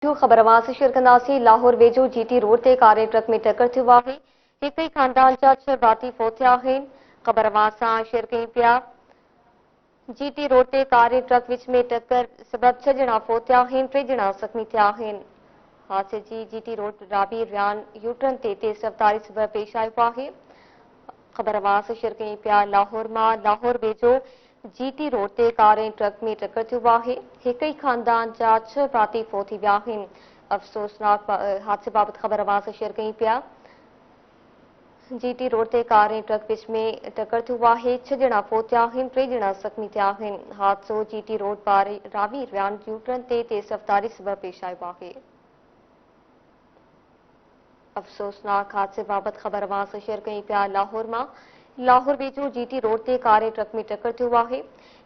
खबरवास शिरकंदासी लाहौर वेझो GT road ते car truck में टक्कर थियो आहे। हिक ई खानदान जा 6 भाती फोत थिया आहिनि। खबरवास सां शेयर कई पिया। जीटी रोड ते कार ट्रक विच में टक्कर सबब 6 ॼणा फोत थिया आहिनि, 3 ॼणा ज़ख़्मी थिया आहिनि। हादसे जी जीटी रोड राबी रियान यूटर्न ते तेज़ रफ़्तारी सबब पेश आयो आहे। खबरवास शेयर कई पिया। लाहौर मां लाहौर वेझो जीटी रोड ते कार ऐं ट्रक में टक्कर थियो आहे। हिक ई खानदान जा 6 भाती फोत थी विया आहिनि। अफ़सोसनाक हादसे बाबति खबरवास शेयर कई पिया। जीटी रोड ते कार ऐं ट्रक विच में टक्कर थियो आहे। 6 ॼणा फोत थिया आहिनि, 3 ॼणा ज़ख़्मी थिया आहिनि। हादसो जीटी रोड पार रावी रियान यूटर्न ते तेज़ रफ़्तारी सबब पेश आयो आहे। अफ़सोसनाक हादसे बाबति खबरवास शेयर कई पिया। लाहौर मां लाहौर वेझो जीटी रोड ते कार ऐं ट्रक में टक्कर थियो आहे।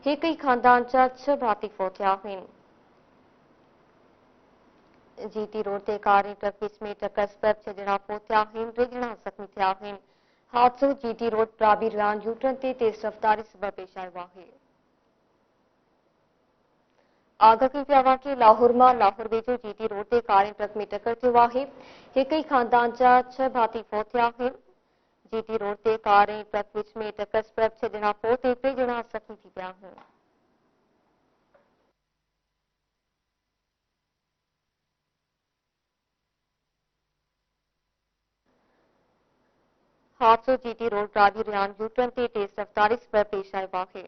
हिक ई खानदान जा 6 भाती फोत थिया आहिनि। जीटी रोड ते कार ऐं ट्रक विच में टक्कर सबब 6 ॼणा फोत थिया आहिनि, 3 ॼणा ज़ख़्मी थिया आहिनि। हादसो जीटी रोड राबी रियान यूटर्न ते तेज़ रफ़्तारी सबब पेश आयो आहे। आगाह कई पिया कि लाहौर मां लाहौर वेझो जीटी रोड ते कार ऐं ट्रक में टक्कर थियो आहे। हिक ई खानदान जा 6 भाती फोत थिया आहिनि। जीटी रोड ते कार ऐं ट्रक विच में टक्कर सबब 6 ॼणा फोत ऐं 3 ॼणा ज़ख़्मी थी पिया आहिनि। हादसो जीटी रोड रावी रियान यूटर्न ते तेज़ रफ़्तारी सबब पेश आयो आहे।